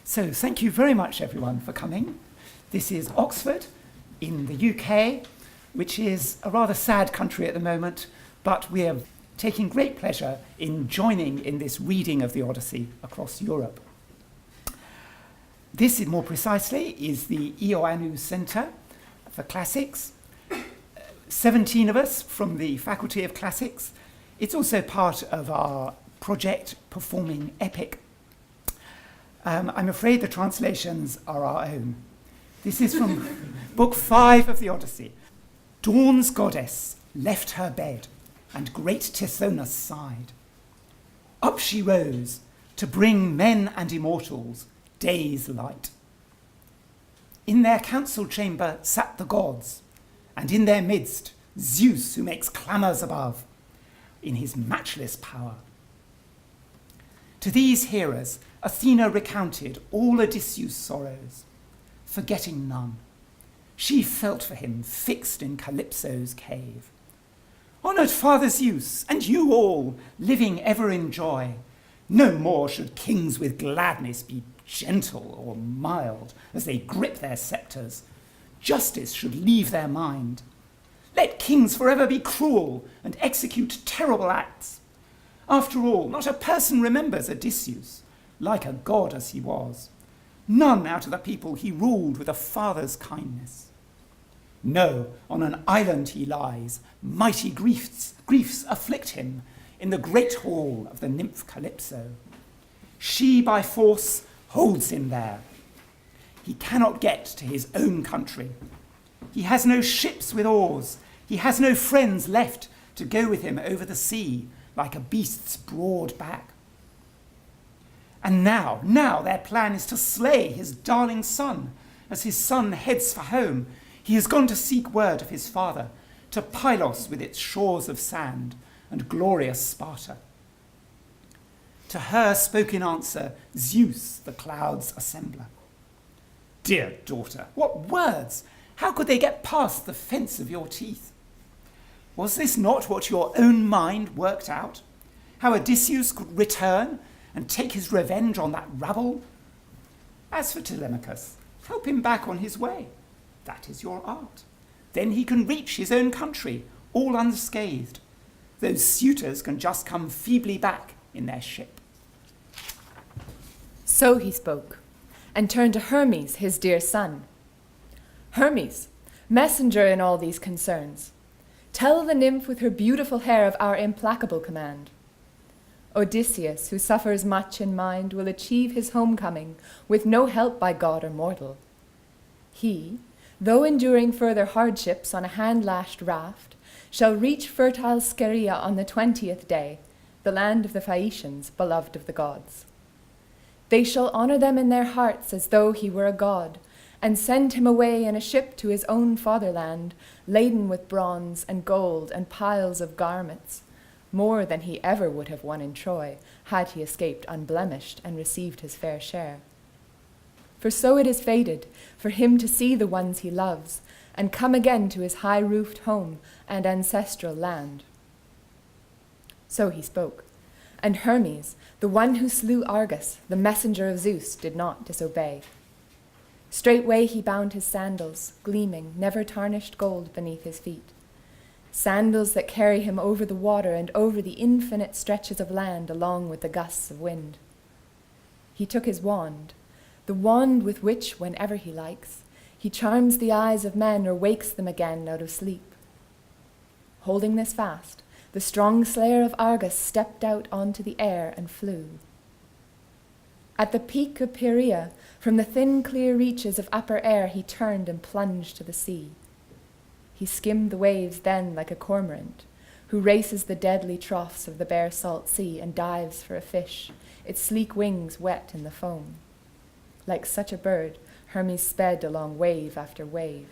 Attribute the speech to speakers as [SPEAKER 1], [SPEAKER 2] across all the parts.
[SPEAKER 1] So thank you very much, everyone, for coming. This is Oxford in the UK, which is a rather sad country at the moment, but we are taking great pleasure in joining in this reading of the Odyssey across Europe. This, more precisely, is the Ioannou Centre for Classics. 17 of us from the Faculty of Classics. It's also part of our project Performing Epic. I'm afraid the translations are our own. This is from Book 5 of the Odyssey. Dawn's goddess left her bed, and great Tithonus sighed. Up she rose to bring men and immortals day's light. In their council chamber sat the gods, and in their midst Zeus, who makes clamours above, in his matchless power. To these hearers, Athena recounted all Odysseus' sorrows, forgetting none. She felt for him fixed in Calypso's cave. Honoured Father Zeus, and you all, living ever in joy, no more should kings with gladness be gentle or mild as they grip their sceptres. Justice should leave their mind. Let kings forever be cruel and execute terrible acts. After all, not a person remembers Odysseus, like a god as he was. None out of the people he ruled with a father's kindness. No, on an island he lies, mighty griefs afflict him in the great hall of the nymph Calypso. She by force holds him there. He cannot get to his own country. He has no ships with oars. He has no friends left to go with him over the sea like a beast's broad back. And now their plan is to slay his darling son. As his son heads for home, he has gone to seek word of his father, to Pylos with its shores of sand and glorious Sparta. To her spoke in answer Zeus, the clouds' assembler. Dear daughter, what words! How could they get past the fence of your teeth? Was this not what your own mind worked out? How Odysseus could return and take his revenge on that rabble? As for Telemachus, help him back on his way. That is your art. Then he can reach his own country, all unscathed. Those suitors can just come feebly back in their ship.
[SPEAKER 2] So he spoke, and turned to Hermes, his dear son. Hermes, messenger in all these concerns, tell the nymph with her beautiful hair of our implacable command. Odysseus, who suffers much in mind, will achieve his homecoming with no help by god or mortal. He, though enduring further hardships on a hand-lashed raft, shall reach fertile Scheria on the 20th day, the land of the Phaeacians, beloved of the gods. They shall honour them in their hearts as though he were a god, and send him away in a ship to his own fatherland, laden with bronze and gold and piles of garments, more than he ever would have won in Troy, had he escaped unblemished and received his fair share. For so it is fated for him to see the ones he loves, and come again to his high-roofed home and ancestral land. So he spoke, and Hermes, the one who slew Argus, the messenger of Zeus, did not disobey. Straightway he bound his sandals, gleaming, never tarnished gold beneath his feet. Sandals that carry him over the water and over the infinite stretches of land along with the gusts of wind. He took his wand, the wand with which, whenever he likes, he charms the eyes of men or wakes them again out of sleep. Holding this fast, the strong slayer of Argus stepped out onto the air and flew. At the peak of Pieria, from the thin clear reaches of upper air, he turned and plunged to the sea. He skimmed the waves then like a cormorant, who races the deadly troughs of the bare salt sea and dives for a fish, its sleek wings wet in the foam. Like such a bird, Hermes sped along wave after wave.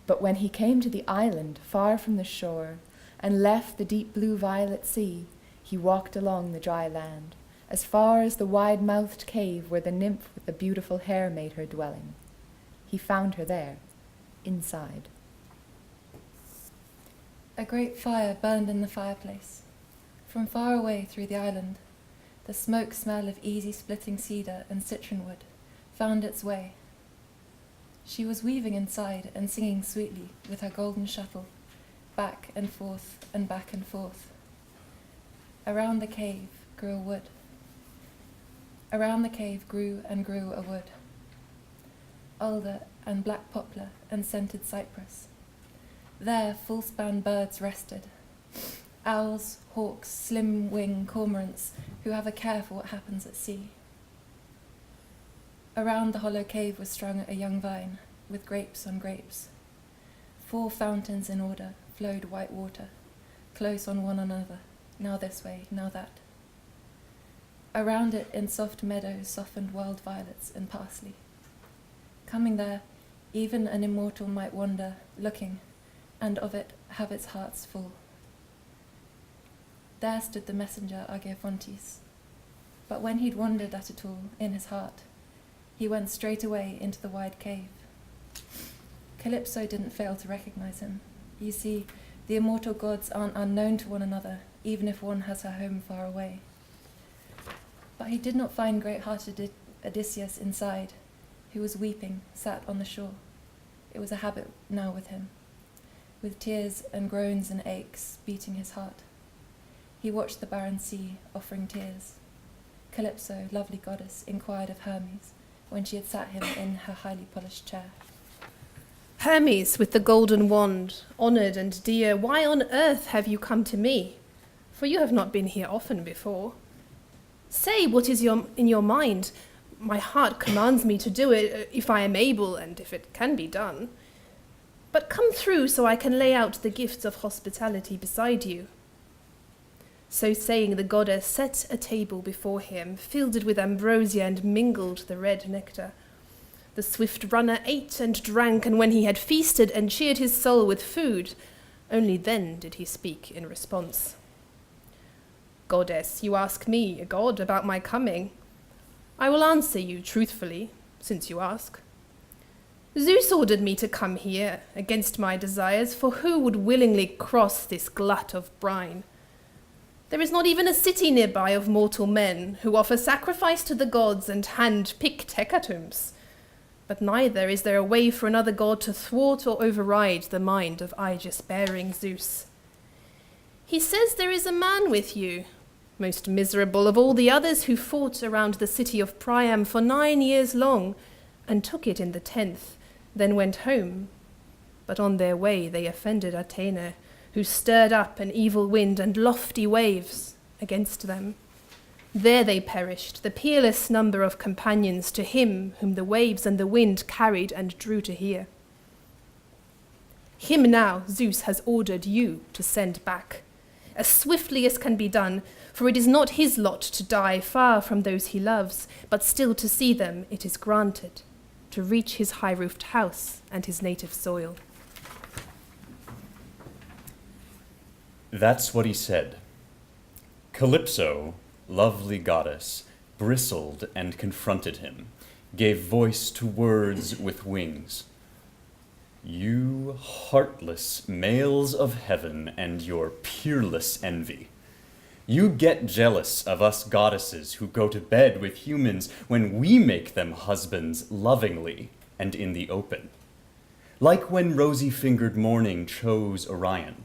[SPEAKER 2] But when he came to the island far from the shore and left the deep blue violet sea, he walked along the dry land, as far as the wide-mouthed cave where the nymph with the beautiful hair made her dwelling. He found her there, inside.
[SPEAKER 3] A great fire burned in the fireplace, from far away through the island, The smoke smell of easy splitting cedar and citron wood found its way. She was weaving inside and singing sweetly with her golden shuttle, back and forth and back and forth. Around the cave grew a wood. Around the cave grew and grew a wood. Alder and black poplar and scented cypress. There full-span birds rested. Owls, hawks, slim-wing cormorants who have a care for what happens at sea. Around the hollow cave was strung a young vine, with grapes on grapes. 4 fountains in order flowed white water, close on one another, now this way, now that. Around it in soft meadows softened wild violets and parsley. Coming there, even an immortal might wander, looking, and of it have its hearts full. There stood the messenger Argiafontes, but when he'd wondered at it all in his heart, he went straight away into the wide cave. Calypso didn't fail to recognize him. You see, the immortal gods aren't unknown to one another, even if one has her home far away. But he did not find great-hearted Odysseus inside, who was weeping, sat on the shore. It was a habit now with him, with tears and groans and aches beating his heart. He watched the barren sea, offering tears. Calypso, lovely goddess, inquired of Hermes, when she had sat him in her highly polished chair.
[SPEAKER 4] Hermes, with the golden wand, honoured and dear, why on earth have you come to me? For you have not been here often before. Say what is in your mind. My heart commands me to do it, if I am able and if it can be done. But come through so I can lay out the gifts of hospitality beside you. So saying, the goddess set a table before him, filled it with ambrosia and mingled the red nectar. The swift runner ate and drank, and when he had feasted and cheered his soul with food, only then did he speak in response. Goddess, you ask me, a god, about my coming. I will answer you truthfully, since you ask. Zeus ordered me to come here, against my desires, for who would willingly cross this glut of brine? There is not even a city nearby of mortal men who offer sacrifice to the gods and hand-pick hecatombs. But neither is there a way for another god to thwart or override the mind of aegis-bearing Zeus. He says there is a man with you, most miserable of all the others who fought around the city of Priam for 9 years long, and took it in the 10th, then went home. But on their way they offended Athena, who stirred up an evil wind and lofty waves against them. There they perished, the peerless number of companions to him whom the waves and the wind carried and drew to here. Him now Zeus has ordered you to send back, as swiftly as can be done, for it is not his lot to die far from those he loves, but still to see them it is granted, to reach his high-roofed house and his native soil.
[SPEAKER 5] That's what he said. Calypso, lovely goddess, bristled and confronted him, gave voice to words with wings. You heartless males of heaven and your peerless envy. You get jealous of us goddesses who go to bed with humans when we make them husbands lovingly and in the open. Like when rosy-fingered morning chose Orion.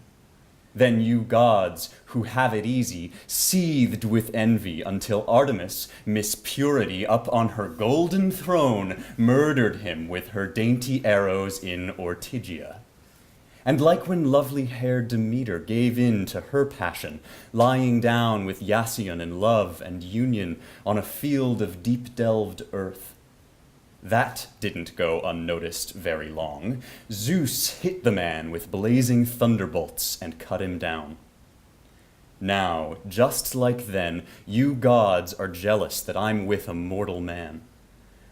[SPEAKER 5] Then you gods, who have it easy, seethed with envy until Artemis, Miss Purity, up on her golden throne, murdered him with her dainty arrows in Ortygia. And like when lovely-haired Demeter gave in to her passion, lying down with Iasion in love and union on a field of deep-delved earth. That didn't go unnoticed very long. Zeus hit the man with blazing thunderbolts and cut him down. Now, just like then, you gods are jealous that I'm with a mortal man.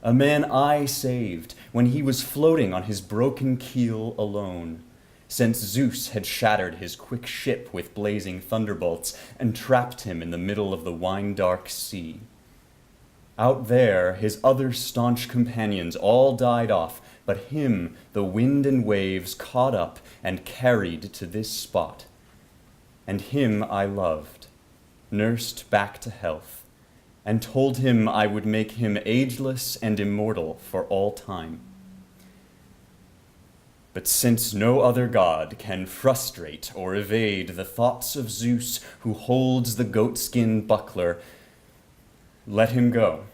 [SPEAKER 5] A man I saved when he was floating on his broken keel alone, since Zeus had shattered his quick ship with blazing thunderbolts and trapped him in the middle of the wine-dark sea. Out there, his other staunch companions all died off, but him the wind and waves caught up and carried to this spot. And him I loved, nursed back to health, and told him I would make him ageless and immortal for all time. But since no other god can frustrate or evade the thoughts of Zeus who holds the goatskin buckler, let him go,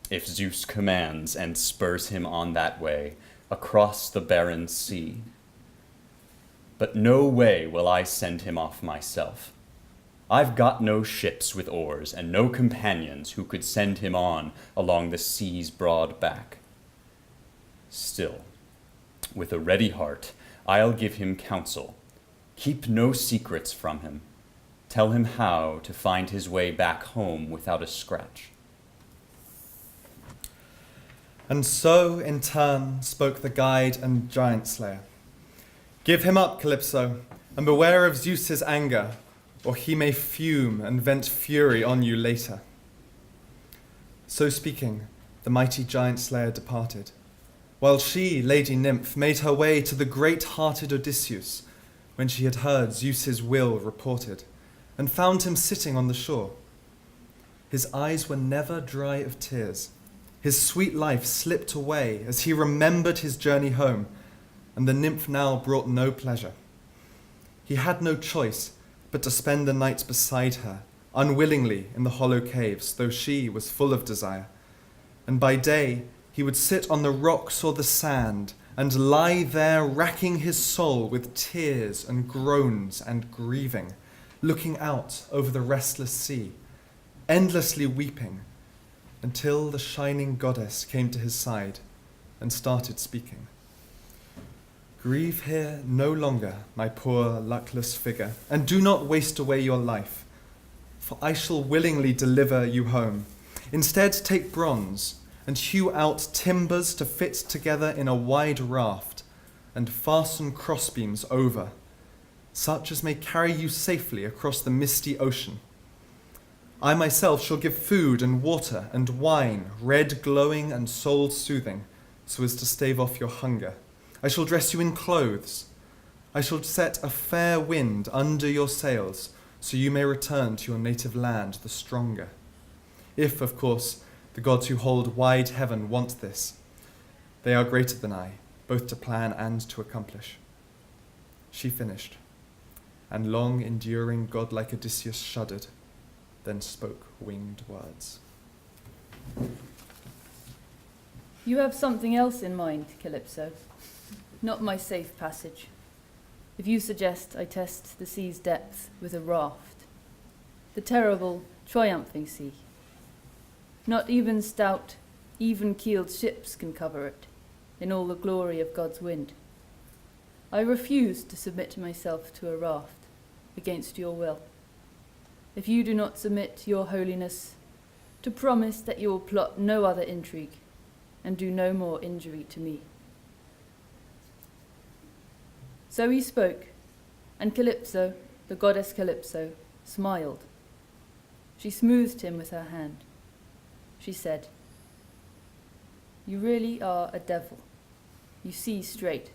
[SPEAKER 5] if Zeus commands and spurs him on that way, across the barren sea. But no way will I send him off myself. I've got no ships with oars and no companions who could send him on along the sea's broad back. Still, with a ready heart, I'll give him counsel. Keep no secrets from him. Tell him how to find his way back home without a scratch.
[SPEAKER 6] And so, in turn, spoke the guide and giant slayer. Give him up, Calypso, and beware of Zeus's anger, or he may fume and vent fury on you later. So speaking, the mighty giant slayer departed, while she, Lady Nymph, made her way to the great-hearted Odysseus, when she had heard Zeus's will reported, and found him sitting on the shore. His eyes were never dry of tears. His sweet life slipped away as he remembered his journey home, and the nymph now brought no pleasure. He had no choice but to spend the nights beside her, unwillingly in the hollow caves, though she was full of desire. And by day he would sit on the rocks or the sand, and lie there racking his soul with tears and groans and grieving, looking out over the restless sea, endlessly weeping, until the shining goddess came to his side and started speaking. Grieve here no longer, my poor luckless figure, and do not waste away your life, for I shall willingly deliver you home. Instead, take bronze and hew out timbers to fit together in a wide raft, and fasten crossbeams over, such as may carry you safely across the misty ocean. I myself shall give food and water and wine, red glowing and soul soothing, so as to stave off your hunger. I shall dress you in clothes. I shall set a fair wind under your sails, so you may return to your native land the stronger. If, of course, the gods who hold wide heaven want this. They are greater than I, both to plan and to accomplish. She finished, and long-enduring godlike Odysseus shuddered, then spoke winged words.
[SPEAKER 7] You have something else in mind, Calypso. Not my safe passage. If you suggest I test the sea's depth with a raft, the terrible, triumphing sea. Not even stout, even-keeled ships can cover it, in all the glory of God's wind. I refuse to submit myself to a raft, against your will. If you do not submit your holiness to promise that you will plot no other intrigue, and do no more injury to me. So he spoke, and Calypso, the goddess Calypso, smiled. She smoothed him with her hand. She said, "You really are a devil. You see straight,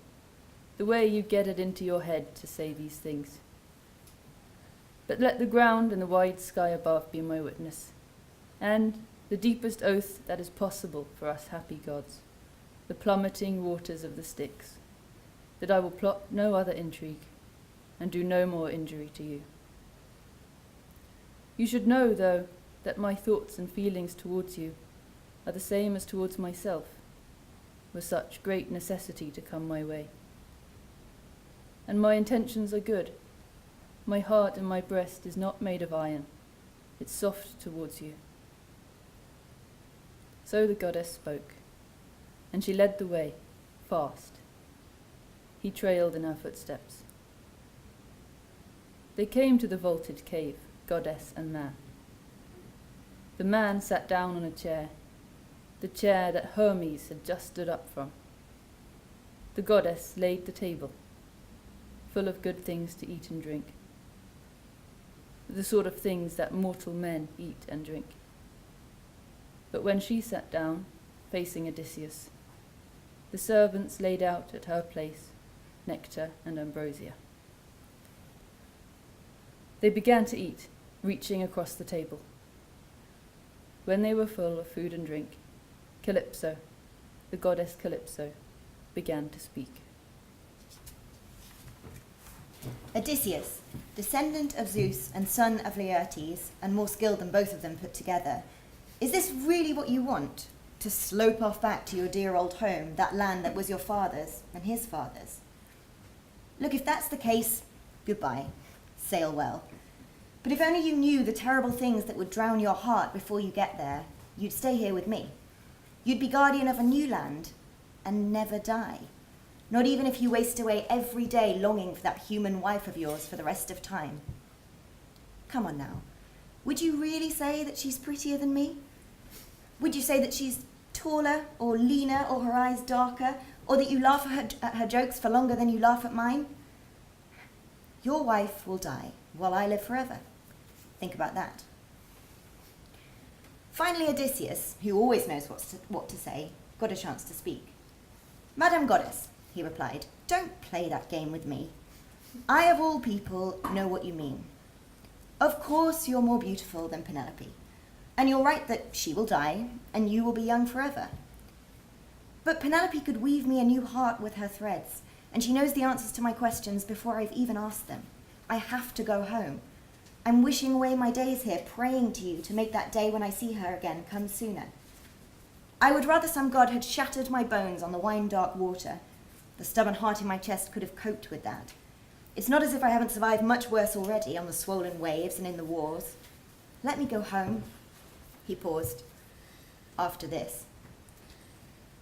[SPEAKER 7] the way you get it into your head to say these things. But let the ground and the wide sky above be my witness, and the deepest oath that is possible for us happy gods, the plummeting waters of the Styx, that I will plot no other intrigue, and do no more injury to you. You should know, though, that my thoughts and feelings towards you are the same as towards myself, were such great necessity to come my way. And my intentions are good. My heart and my breast is not made of iron, it's soft towards you." So the goddess spoke, and she led the way, fast. He trailed in her footsteps. They came to the vaulted cave, goddess and man. The man sat down on a chair, the chair that Hermes had just stood up from. The goddess laid the table, full of good things to eat and drink, the sort of things that mortal men eat and drink. But when she sat down, facing Odysseus, the servants laid out at her place nectar and ambrosia. They began to eat, reaching across the table. when they were full of food and drink, Calypso, the goddess Calypso, began to speak.
[SPEAKER 8] Odysseus, descendant of Zeus and son of Laertes, and more skilled than both of them put together, is this really what you want? To slope off back to your dear old home, that land that was your father's and his father's? Look, if that's the case, goodbye. Sail well. But if only you knew the terrible things that would drown your heart before you get there, you'd stay here with me. You'd be guardian of a new land and never die. Not even if you waste away every day longing for that human wife of yours for the rest of time. Come on now. Would you really say that she's prettier than me? Would you say that she's taller or leaner or her eyes darker, or that you laugh at her jokes for longer than you laugh at mine? Your wife will die while I live forever. Think about that. Finally, Odysseus, who always knows what to say, got a chance to speak. Madam Goddess, he replied, don't play that game with me. I, of all people, know what you mean. Of course you're more beautiful than Penelope, and you're right that she will die, and you will be young forever. But Penelope could weave me a new heart with her threads, and she knows the answers to my questions before I've even asked them. I have to go home. I'm wishing away my days here, praying to you to make that day when I see her again come sooner. I would rather some god had shattered my bones on the wine-dark water. The stubborn heart in my chest could have coped with that. It's not as if I haven't survived much worse already on the swollen waves and in the wars. Let me go home. He paused. After this.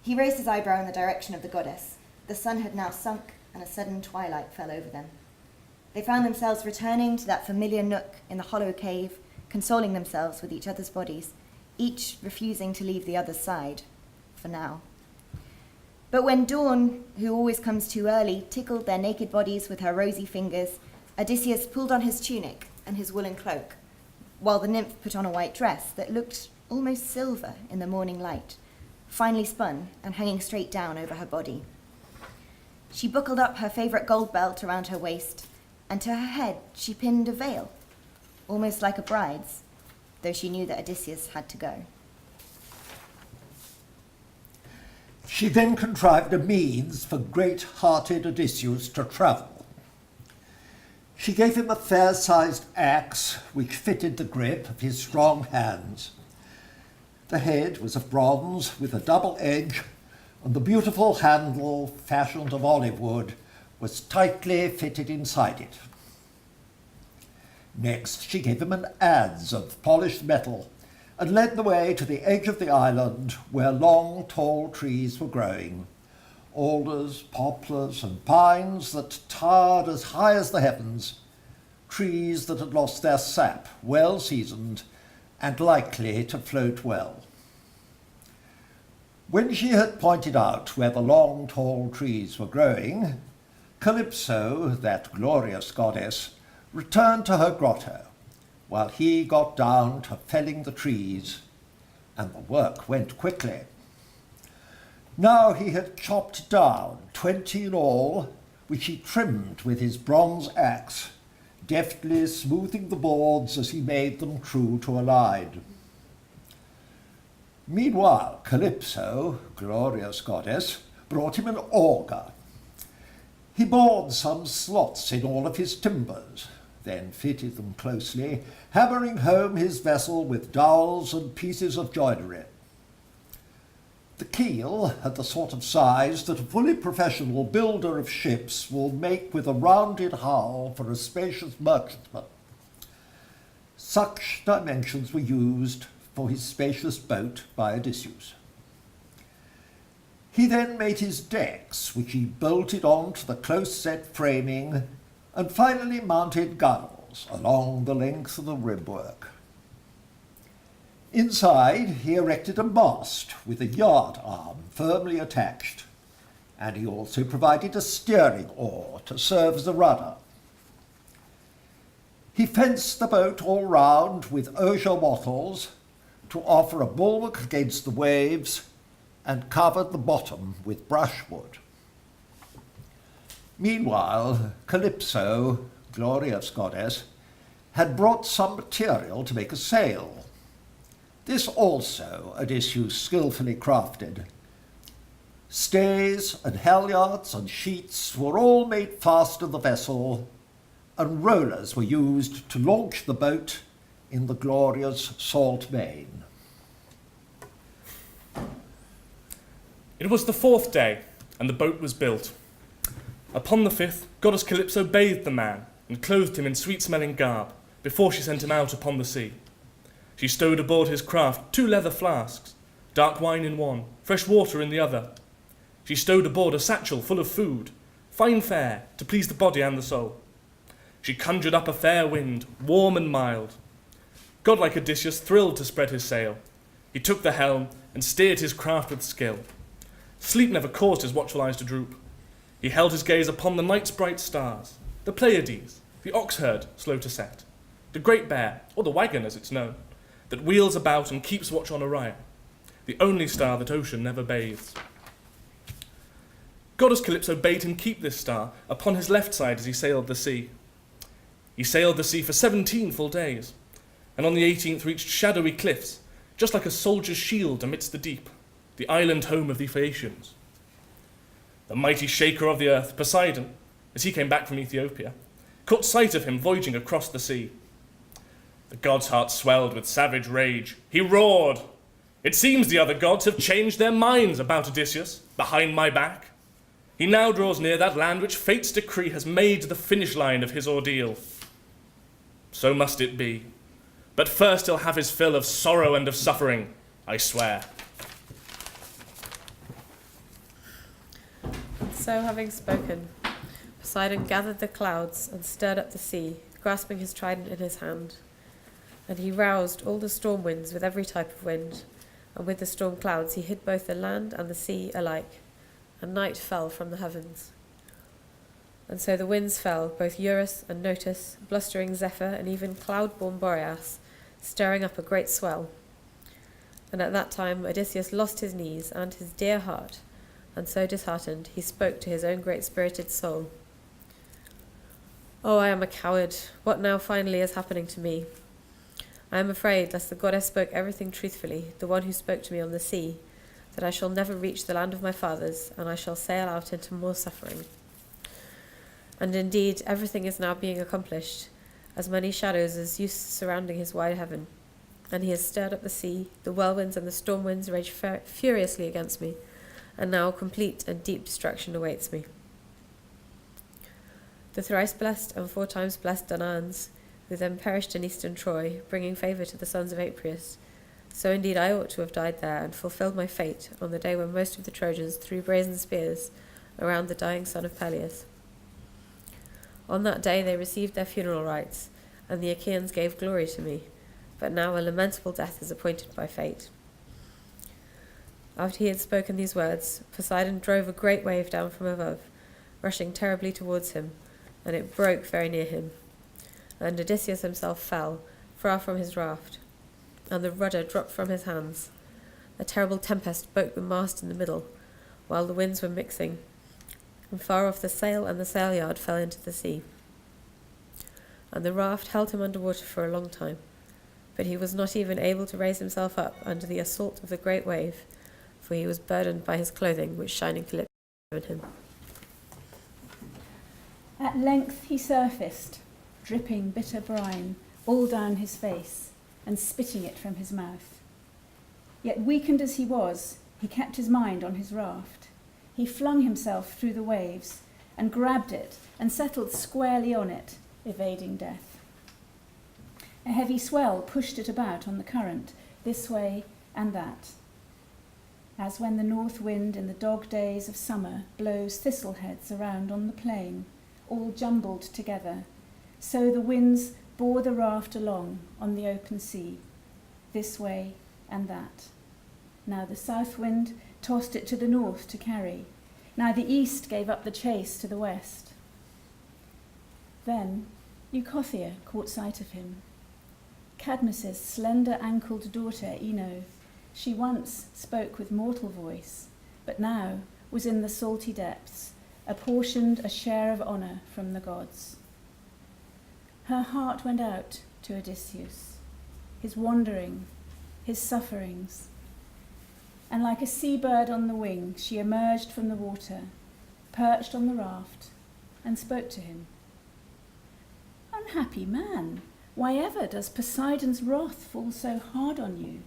[SPEAKER 8] He raised his eyebrow in the direction of the goddess. The sun had now sunk, and a sudden twilight fell over them. They found themselves returning to that familiar nook in the hollow cave, consoling themselves with each other's bodies, each refusing to leave the other's side, for now. But when Dawn, who always comes too early, tickled their naked bodies with her rosy fingers, Odysseus pulled on his tunic and his woolen cloak, while the nymph put on a white dress that looked almost silver in the morning light, finely spun and hanging straight down over her body. She buckled up her favourite gold belt around her waist, and to her head she pinned a veil, almost like a bride's, though she knew that Odysseus had to go.
[SPEAKER 9] She then contrived a means for great-hearted Odysseus to travel. She gave him a fair-sized axe which fitted the grip of his strong hands. The head was of bronze with a double edge, and the beautiful handle, fashioned of olive wood, was tightly fitted inside it. Next, she gave him an adze of polished metal and led the way to the edge of the island where long, tall trees were growing, alders, poplars, and pines that towered as high as the heavens, trees that had lost their sap, well seasoned, and likely to float well. When she had pointed out where the long, tall trees were growing, Calypso, that glorious goddess, returned to her grotto, while he got down to felling the trees, and the work went quickly. Now he had chopped down 20 in all, which he trimmed with his bronze axe, deftly smoothing the boards as he made them true to a line. Meanwhile, Calypso, glorious goddess, brought him an auger. He bored some slots in all of his timbers, then fitted them closely, hammering home his vessel with dowels and pieces of joinery. The keel had the sort of size that a fully professional builder of ships will make with a rounded hull for a spacious merchantman. Such dimensions were used for his spacious boat by Odysseus. He then made his decks, which he bolted on to the close-set framing, and finally mounted gunwales along the length of the ribwork. Inside, he erected a mast with a yard arm firmly attached, and he also provided a steering oar to serve as a rudder. He fenced the boat all round with osier wattles to offer a bulwark against the waves, and covered the bottom with brushwood. Meanwhile, Calypso, glorious goddess, had brought some material to make a sail. This also Odysseus skilfully crafted. Stays and halyards and sheets were all made fast to the vessel, and rollers were used to launch the boat in the glorious salt main.
[SPEAKER 10] It was the 4th day, and the boat was built. Upon the 5th, goddess Calypso bathed the man, and clothed him in sweet-smelling garb, before she sent him out upon the sea. She stowed aboard his craft 2 leather flasks, dark wine in one, fresh water in the other. She stowed aboard a satchel full of food, fine fare, to please the body and the soul. She conjured up a fair wind, warm and mild. Godlike Odysseus thrilled to spread his sail. He took the helm and steered his craft with skill. Sleep never caused his watchful eyes to droop. He held his gaze upon the night's bright stars, the Pleiades, the ox-herd slow to set, the Great Bear, or the wagon as it's known, that wheels about and keeps watch on Orion, the only star that ocean never bathes. Goddess Calypso bade him keep this star upon his left side as he sailed the sea. He sailed the sea for 17 full days, and on the 18th reached shadowy cliffs, just like a soldier's shield amidst the deep, the island home of the Phaeacians. The mighty shaker of the earth, Poseidon, as he came back from Ethiopia, caught sight of him voyaging across the sea. The god's heart swelled with savage rage. He roared, "It seems the other gods have changed their minds about Odysseus, behind my back. He now draws near that land which fate's decree has made the finish line of his ordeal. So must it be. But first he'll have his fill of sorrow and of suffering, I swear."
[SPEAKER 11] So having spoken, Poseidon gathered the clouds and stirred up the sea, grasping his trident in his hand. And he roused all the storm winds with every type of wind, and with the storm clouds he hid both the land and the sea alike, and night fell from the heavens. And so the winds fell, both Eurus and Notus, blustering Zephyr, and even cloud-born Boreas, stirring up a great swell. And at that time Odysseus lost his knees and his dear heart, and so disheartened he spoke to his own great-spirited soul. "Oh, I am a coward. What now finally is happening to me? I am afraid, lest the goddess spoke everything truthfully, the one who spoke to me on the sea, that I shall never reach the land of my fathers, and I shall sail out into more suffering. And indeed, everything is now being accomplished, as many shadows as used surrounding his wide heaven, and he has stirred up the sea, the whirlwinds and the storm winds rage furiously against me, and now complete and deep destruction awaits me. The thrice blessed and 4 times blessed Danaans, who then perished in eastern Troy, bringing favour to the sons of Atreus, so indeed I ought to have died there and fulfilled my fate on the day when most of the Trojans threw brazen spears around the dying son of Peleus. On that day they received their funeral rites, and the Achaeans gave glory to me, but now a lamentable death is appointed by fate." After he had spoken these words, Poseidon drove a great wave down from above, rushing terribly towards him, and it broke very near him. And Odysseus himself fell, far from his raft, and the rudder dropped from his hands. A terrible tempest broke the mast in the middle, while the winds were mixing, and far off the sail and the sail yard fell into the sea. And the raft held him under water for a long time, but he was not even able to raise himself up under the assault of the great wave, for he was burdened by his clothing, which shining Calypso had given him.
[SPEAKER 12] At length he surfaced, dripping bitter brine all down his face, and spitting it from his mouth. Yet weakened as he was, he kept his mind on his raft. He flung himself through the waves, and grabbed it, and settled squarely on it, evading death. A heavy swell pushed it about on the current, this way and that, as when the north wind in the dog days of summer blows thistleheads around on the plain, all jumbled together, so the winds bore the raft along on the open sea, this way and that. Now the south wind tossed it to the north to carry, now the east gave up the chase to the west. Then Leucothea caught sight of him, Cadmus's slender-ankled daughter Ino. She once spoke with mortal voice, but now was in the salty depths, apportioned a share of honour from the gods. Her heart went out to Odysseus, his wandering, his sufferings. And like a seabird on the wing, she emerged from the water, perched on the raft, and spoke to him. Unhappy man, why ever does Poseidon's wrath fall so hard on you?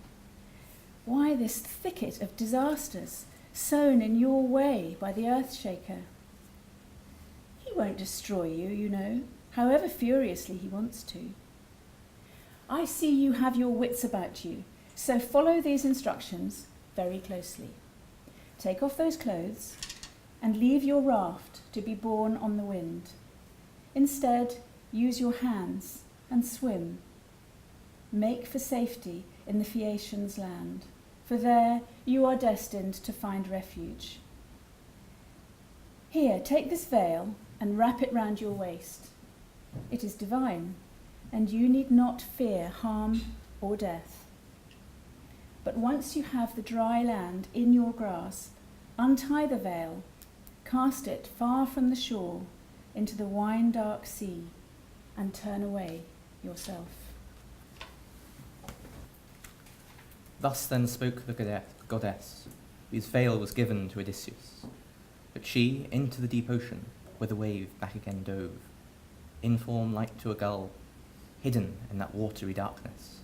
[SPEAKER 12] Why this thicket of disasters sown in your way by the earth-shaker? He won't destroy you, you know, however furiously he wants to. I see you have your wits about you, so follow these instructions very closely. Take off those clothes and leave your raft to be borne on the wind. Instead, use your hands and swim. Make for safety in the Phaeacians' land, for there you are destined to find refuge. Here, take this veil and wrap it round your waist. It is divine, and you need not fear harm or death. But once you have the dry land in your grasp, untie the veil, cast it far from the shore into the wine-dark sea, and turn away yourself.
[SPEAKER 13] Thus then spoke the goddess, whose veil was given to Odysseus. But she, into the deep ocean, where the wave back again dove, in form like to a gull, hidden in that watery darkness.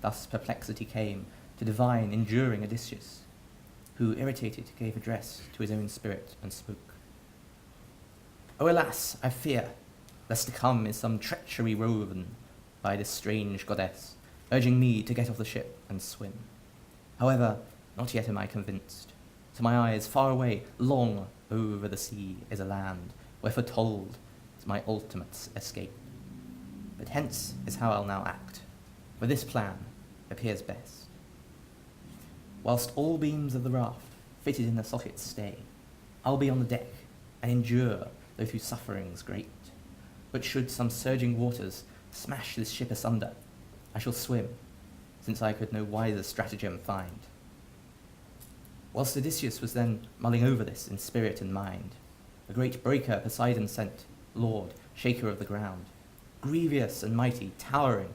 [SPEAKER 13] Thus perplexity came to divine, enduring Odysseus, who, irritated, gave address to his own spirit and spoke. O alas, I fear, lest to come is some treachery woven by this strange goddess, urging me to get off the ship and swim. However, not yet am I convinced. To my eyes, far away, long over the sea, is a land where foretold is my ultimate escape. But hence is how I'll now act, for this plan appears best. Whilst all beams of the raft fitted in the sockets stay, I'll be on the deck and endure though through sufferings great. But should some surging waters smash this ship asunder, I shall swim, since I could no wiser stratagem find. Whilst Odysseus was then mulling over this in spirit and mind, a great breaker Poseidon sent, lord, shaker of the ground, grievous and mighty, towering,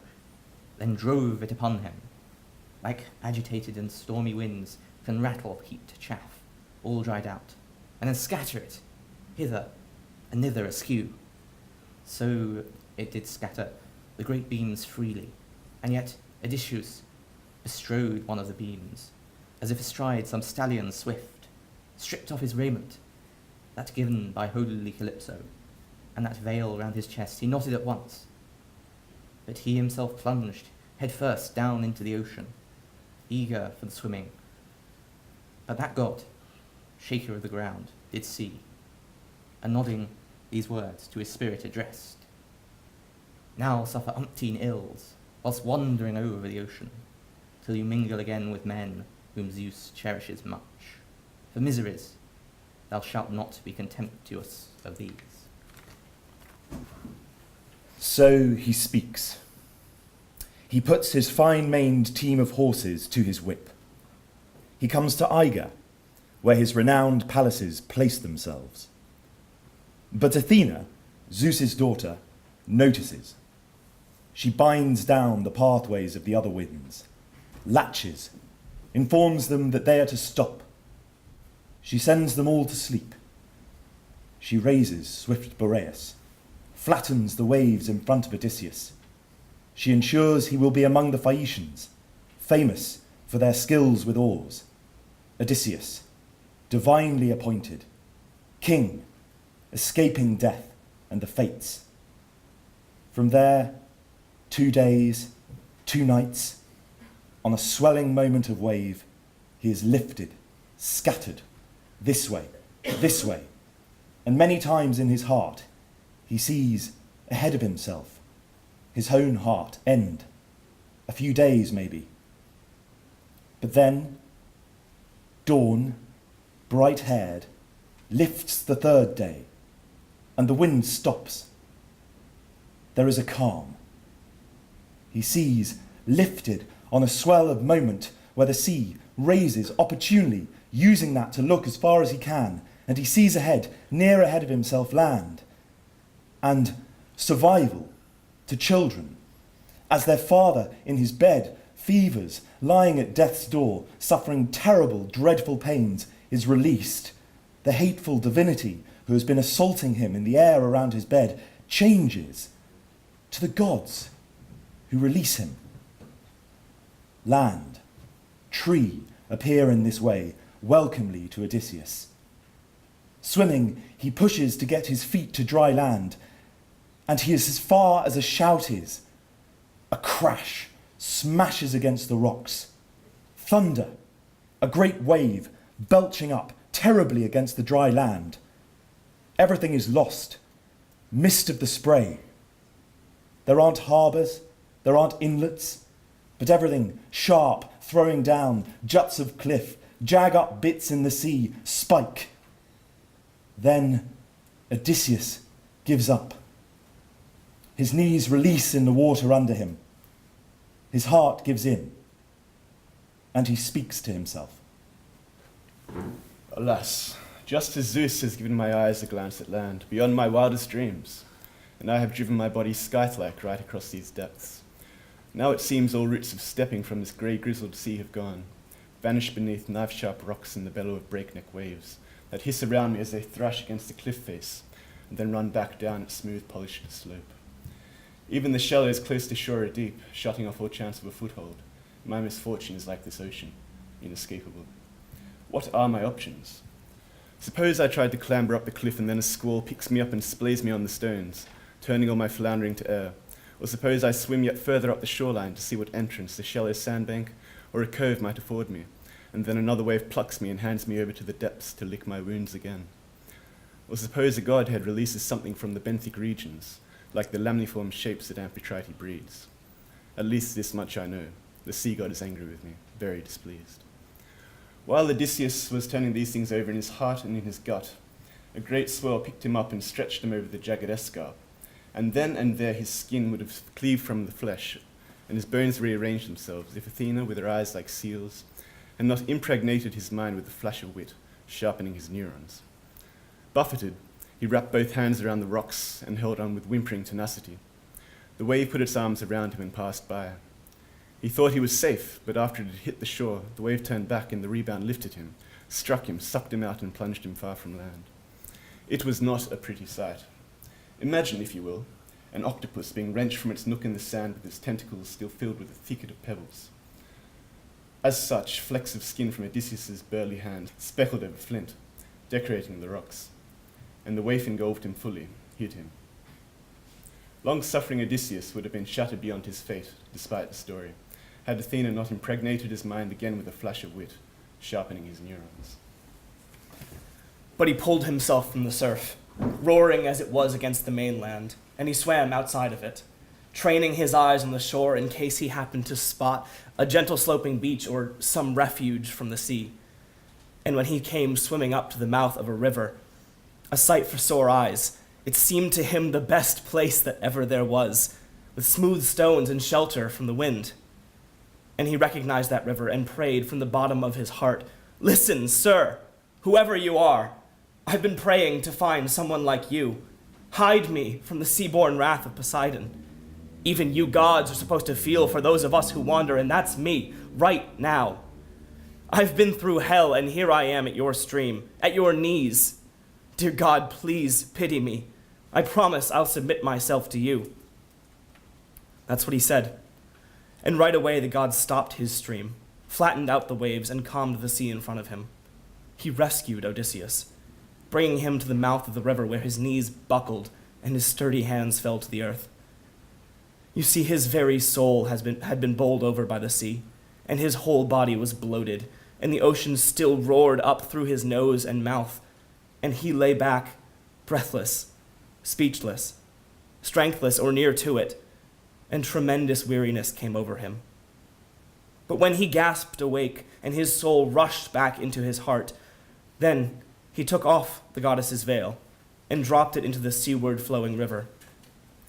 [SPEAKER 13] then drove it upon him. Like agitated and stormy winds can rattle heaped chaff, all dried out, and then scatter it hither and thither askew. So it did scatter the great beams freely, and yet Odysseus bestrode one of the beams, as if astride some stallion swift, stripped off his raiment, that given by holy Calypso, and that veil round his chest he knotted at once. But he himself plunged head first down into the ocean, eager for the swimming. But that god, shaker of the ground, did see, and nodding these words to his spirit addressed. Now suffer umpteen ills, whilst wandering over the ocean, till you mingle again with men whom Zeus cherishes much. For miseries, thou shalt not be contemptuous of these.
[SPEAKER 14] So he speaks. He puts his fine-maned team of horses to his whip. He comes to Aiga, where his renowned palaces place themselves. But Athena, Zeus's daughter, notices. She binds down the pathways of the other winds, latches, informs them that they are to stop. She sends them all to sleep. She raises swift Boreas, flattens the waves in front of Odysseus. She ensures he will be among the Phaeacians, famous for their skills with oars. Odysseus, divinely appointed, king, escaping death and the fates. From there, 2 days, 2 nights, on a swelling moment of wave, he is lifted, scattered, this way, and many times in his heart he sees ahead of himself his own heart end, a few days maybe. But then, dawn, bright-haired, lifts the 3rd day, and the wind stops. There is a calm. He sees, lifted on a swell of moment where the sea raises opportunely, using that to look as far as he can, and he sees ahead, near ahead of himself, land, and survival to children, as their father in his bed fevers, lying at death's door, suffering terrible, dreadful pains, is released. The hateful divinity who has been assaulting him in the air around his bed changes to the gods who release him. Land, tree appear in this way, welcomely to Odysseus. Swimming, he pushes to get his feet to dry land, and he is as far as a shout is. A crash smashes against the rocks. Thunder, a great wave belching up terribly against the dry land. Everything is lost. Mist of the spray. There aren't harbours, there aren't inlets, but everything sharp, throwing down, juts of cliff, jag up bits in the sea, spike. Then Odysseus gives up. His knees release in the water under him. His heart gives in, and he speaks to himself.
[SPEAKER 15] Alas, just as Zeus has given my eyes a glance at land, beyond my wildest dreams, and I have driven my body scythe-like right across these depths. Now it seems all roots of stepping from this grey grizzled sea have gone, vanished beneath knife-sharp rocks in the bellow of breakneck waves that hiss around me as they thrash against the cliff face, and then run back down its smooth, polished slope. Even the shallows close to shore are deep, shutting off all chance of a foothold. My misfortune is like this ocean, inescapable. What are my options? Suppose I tried to clamber up the cliff and then a squall picks me up and splays me on the stones, turning all my floundering to air. Or suppose I swim yet further up the shoreline to see what entrance the shallow sandbank or a cove might afford me, and then another wave plucks me and hands me over to the depths to lick my wounds again. Or suppose a godhead releases something from the benthic regions, like the lamniform shapes that Amphitrite breeds. At least this much I know. The sea god is angry with me, very displeased. While Odysseus was turning these things over in his heart and in his gut, a great swell picked him up and stretched him over the jagged escarp, and then and there his skin would have cleaved from the flesh, and his bones rearranged themselves, if Athena, with her eyes like seals, had not impregnated his mind with the flash of wit, sharpening his neurons. Buffeted, he wrapped both hands around the rocks and held on with whimpering tenacity. The wave put its arms around him and passed by. He thought he was safe, but after it had hit the shore, the wave turned back and the rebound lifted him, struck him, sucked him out, and plunged him far from land. It was not a pretty sight. Imagine, if you will, an octopus being wrenched from its nook in the sand with its tentacles still filled with a thicket of pebbles. As such, flecks of skin from Odysseus's burly hand speckled over flint, decorating the rocks, and the waif engulfed him fully, hid him. Long-suffering Odysseus would have been shattered beyond his fate, despite the story, had Athena not impregnated his mind again with a flash of wit, sharpening his neurons.
[SPEAKER 16] But he pulled himself from the surf, roaring as it was against the mainland, and he swam outside of it, training his eyes on the shore in case he happened to spot a gentle sloping beach or some refuge from the sea. And when he came swimming up to the mouth of a river, a sight for sore eyes, it seemed to him the best place that ever there was, with smooth stones and shelter from the wind. And he recognized that river and prayed from the bottom of his heart, "Listen, sir, whoever you are, I've been praying to find someone like you. Hide me from the sea-born wrath of Poseidon. Even you gods are supposed to feel for those of us who wander, and that's me, right now. I've been through hell, and here I am at your stream, at your knees. Dear God, please pity me. I promise I'll submit myself to you." That's what he said. And right away the god stopped his stream, flattened out the waves, and calmed the sea in front of him. He rescued Odysseus, bringing him to the mouth of the river where his knees buckled and his sturdy hands fell to the earth. You see, his very soul had been bowled over by the sea, and his whole body was bloated, and the ocean still roared up through his nose and mouth, and he lay back, breathless, speechless, strengthless or near to it, and tremendous weariness came over him. But when he gasped awake and his soul rushed back into his heart, then he took off the goddess's veil and dropped it into the seaward flowing river,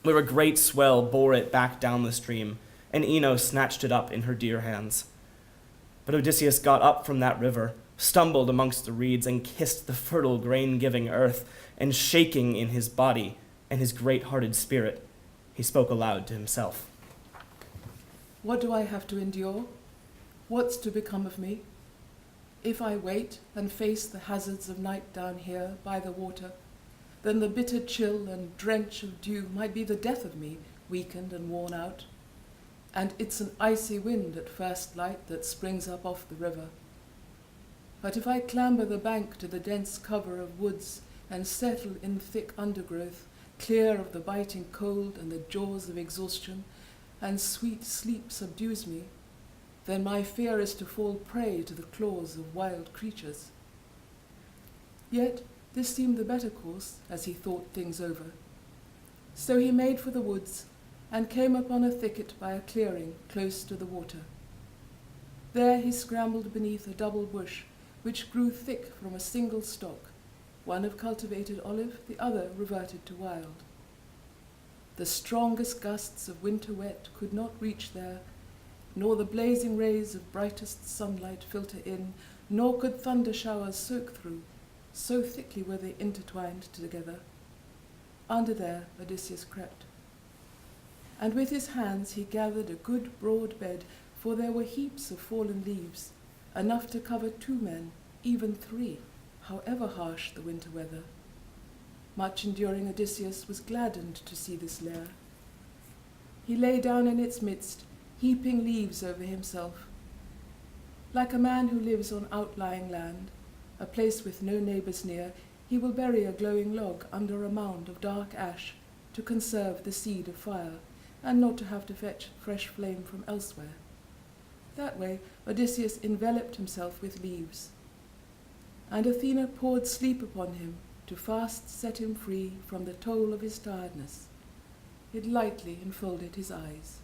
[SPEAKER 16] where a great swell bore it back down the stream, and Ino snatched it up in her dear hands. But Odysseus got up from that river, stumbled amongst the reeds, and kissed the fertile grain-giving earth, and shaking in his body and his great-hearted spirit, he spoke aloud to himself.
[SPEAKER 17] What do I have to endure? What's to become of me? If I wait and face the hazards of night down here by the water, then the bitter chill and drench of dew might be the death of me, weakened and worn out. And it's an icy wind at first light that springs up off the river. But if I clamber the bank to the dense cover of woods and settle in thick undergrowth, clear of the biting cold and the jaws of exhaustion, and sweet sleep subdues me, then my fear is to fall prey to the claws of wild creatures. Yet this seemed the better course as he thought things over. So he made for the woods and came upon a thicket by a clearing close to the water. There he scrambled beneath a double bush which grew thick from a single stalk, one of cultivated olive, the other reverted to wild. The strongest gusts of winter wet could not reach there, nor the blazing rays of brightest sunlight filter in, nor could thunder showers soak through, so thickly were they intertwined together. Under there Odysseus crept. And with his hands he gathered a good broad bed, for there were heaps of fallen leaves, enough to cover 2 men, even 3, however harsh the winter weather. Much enduring Odysseus was gladdened to see this lair. He lay down in its midst, heaping leaves over himself. Like a man who lives on outlying land, a place with no neighbours near, he will bury a glowing log under a mound of dark ash to conserve the seed of fire, and not to have to fetch fresh flame from elsewhere. That way Odysseus enveloped himself with leaves. And Athena poured sleep upon him to fast set him free from the toll of his tiredness. It lightly enfolded his eyes.